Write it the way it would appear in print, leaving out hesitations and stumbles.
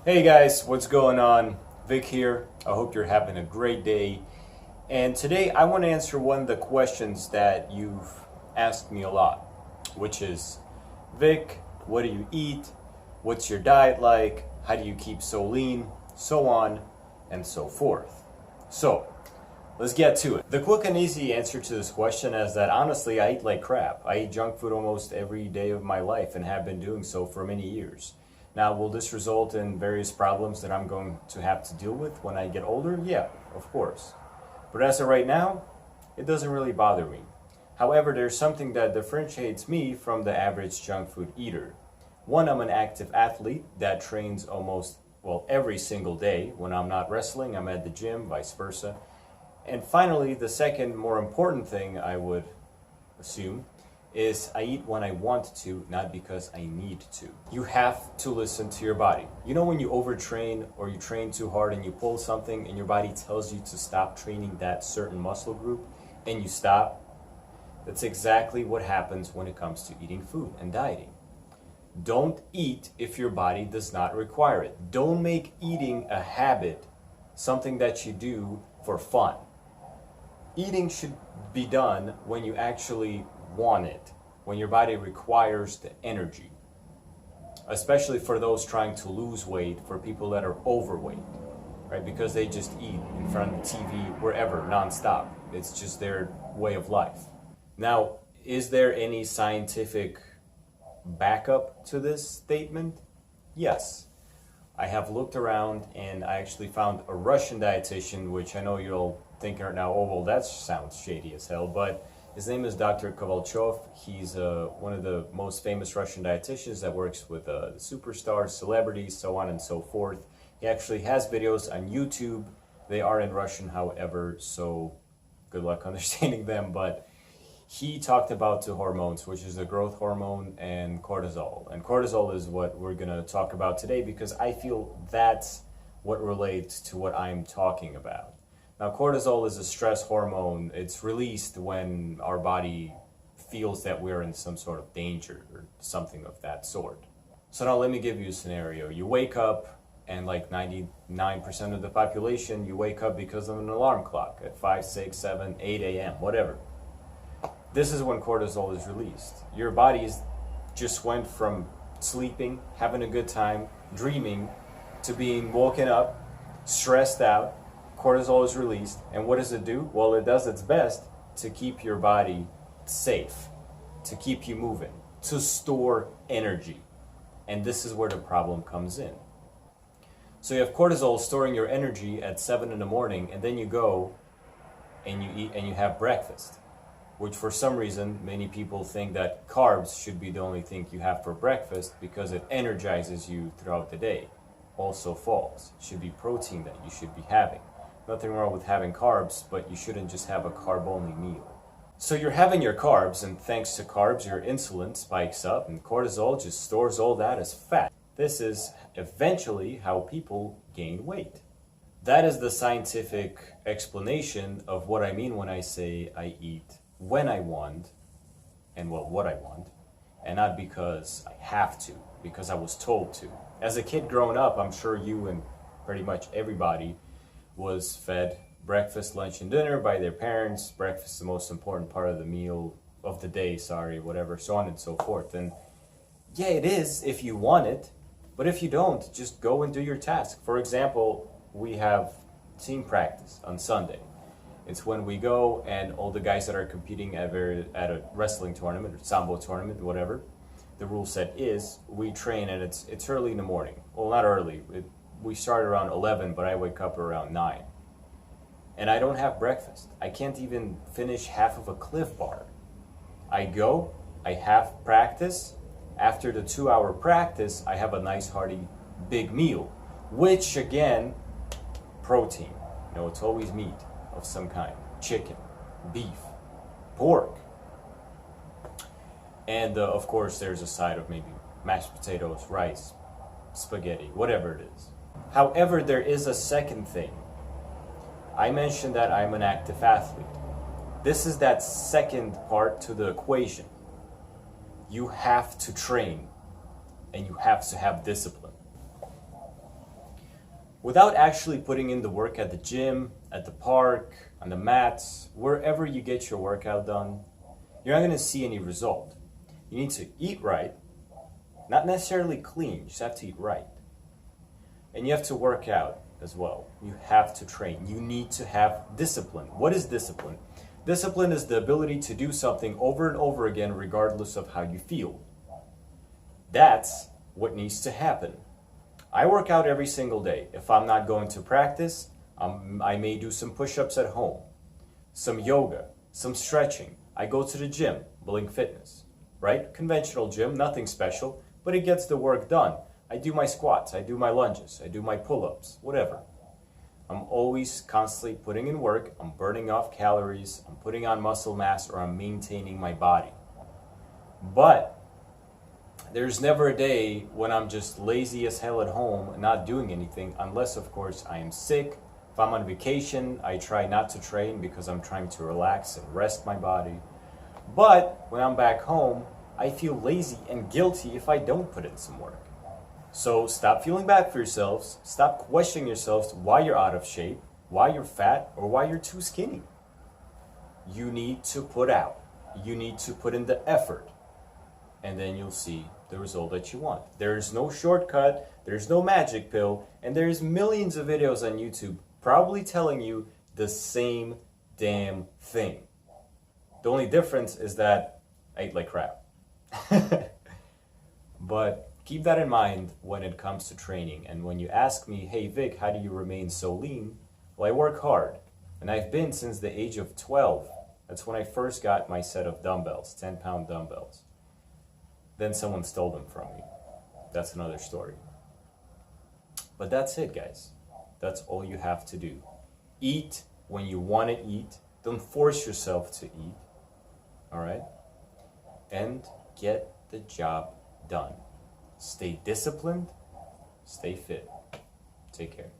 Hey guys, what's going on? Vic here. I hope you're having a great day. And today I want to answer one of the questions that you've asked me a lot, which is, Vic, what do you eat? What's your diet like? How do you keep so lean? So on and so forth. So, let's get to it. The quick and easy answer to this question is that honestly, I eat like crap. I eat junk food almost every day of my life and have been doing so for many years. Now, will this result in various problems that I'm going to have to deal with when I get older? Yeah, of course. But as of right now, it doesn't really bother me. However, there's something that differentiates me from the average junk food eater. One, I'm an active athlete that trains every single day. When I'm not wrestling, I'm at the gym, vice versa. And finally, the second more important thing I would assume is I eat when I want to, not because I need to. You have to listen to your body. You know when you overtrain or you train too hard and you pull something and your body tells you to stop training that certain muscle group and you stop? That's exactly what happens when it comes to eating food and dieting. Don't eat if your body does not require it. Don't make eating a habit, something that you do for fun. Eating should be done when you actually want it, when your body requires the energy, especially for those trying to lose weight, for people that are overweight, right? Because they just eat in front of the TV, wherever, nonstop. It's just their way of life. Now, is there any scientific backup to this statement? Yes. I have looked around and I actually found a Russian dietitian, which I know you'll think right now, oh, well, that sounds shady as hell, but his name is Dr. Kovalchov. He's one of the most famous Russian dietitians that works with superstars, celebrities, so on and so forth. He actually has videos on YouTube. They are in Russian, however, so good luck understanding them. But he talked about two hormones, which is the growth hormone and cortisol. And cortisol is what we're going to talk about today because I feel that's what relates to what I'm talking about. Now, cortisol is a stress hormone. It's released when our body feels that we're in some sort of danger or something of that sort. So now let me give you a scenario. You wake up and like 99% of the population, you wake up because of an alarm clock at 5, 6, 7, 8 a.m., whatever. This is when cortisol is released. Your body just went from sleeping, having a good time, dreaming, to being woken up, stressed out. Cortisol is released, and what does it do? Well, it does its best to keep your body safe, to keep you moving, to store energy. And this is where the problem comes in. So you have cortisol storing your energy at 7 in the morning, and then you go and you eat and you have breakfast, which for some reason, many people think that carbs should be the only thing you have for breakfast because it energizes you throughout the day. Also false. It should be protein that you should be having. Nothing wrong with having carbs, but you shouldn't just have a carb-only meal. So you're having your carbs, and thanks to carbs, your insulin spikes up, and cortisol just stores all that as fat. This is eventually how people gain weight. That is the scientific explanation of what I mean when I say I eat when I want, and what I want, and not because I have to, because I was told to. As a kid growing up, I'm sure you and pretty much everybody was fed breakfast, lunch, and dinner by their parents. Breakfast is the most important part of the meal of the day, whatever, so on and so forth. And yeah, it is if you want it, but if you don't, just go and do your task. For example, we have team practice on Sunday. It's when we go and all the guys that are competing at a wrestling tournament or sambo tournament, whatever, the rule set is we train and it's early in the morning. Well, not early. We start around 11, but I wake up around 9. And I don't have breakfast. I can't even finish half of a Cliff Bar. I go, I have practice. After the 2-hour practice, I have a nice hearty big meal, which again, protein. You know, it's always meat of some kind. Chicken, beef, pork. And of course, there's a side of maybe mashed potatoes, rice, spaghetti, whatever it is. However, there is a second thing. I mentioned that I'm an active athlete. This is that second part to the equation. You have to train and you have to have discipline. without actually putting in the work at the gym, at the park, on the mats, wherever you get your workout done, you're not going to see any result. You need to eat right, not necessarily clean, you just have to eat right. And you have to work out as well. You have to train. You need to have discipline. What is discipline? Discipline is the ability to do something over and over again regardless of how you feel. That's what needs to happen. I work out every single day. If I'm not going to practice, I may do some push-ups at home, some yoga, some stretching. I go to the gym, Blink Fitness, right? Conventional gym, nothing special, but it gets the work done. I do my squats, I do my lunges, I do my pull-ups, whatever. I'm always constantly putting in work, I'm burning off calories, I'm putting on muscle mass, or I'm maintaining my body. But there's never a day when I'm just lazy as hell at home, not doing anything, unless, of course, I am sick. If I'm on vacation, I try not to train because I'm trying to relax and rest my body. But when I'm back home, I feel lazy and guilty if I don't put in some work. So stop feeling bad for yourselves. Stop questioning yourselves why you're out of shape, why you're fat, or why you're too skinny. You need to put out. You need to put in the effort. And then you'll see the result that you want. There's no shortcut, there's no magic pill, and there's millions of videos on YouTube probably telling you the same damn thing. The only difference is that I eat like crap. But keep that in mind when it comes to training. And when you ask me, hey Vic, how do you remain so lean? Well, I work hard. And I've been since the age of 12. That's when I first got my set of dumbbells, 10-pound dumbbells. Then someone stole them from me. That's another story. But that's it, guys. That's all you have to do. Eat when you want to eat. Don't force yourself to eat. All right? And get the job done. Stay disciplined. Stay fit. Take care.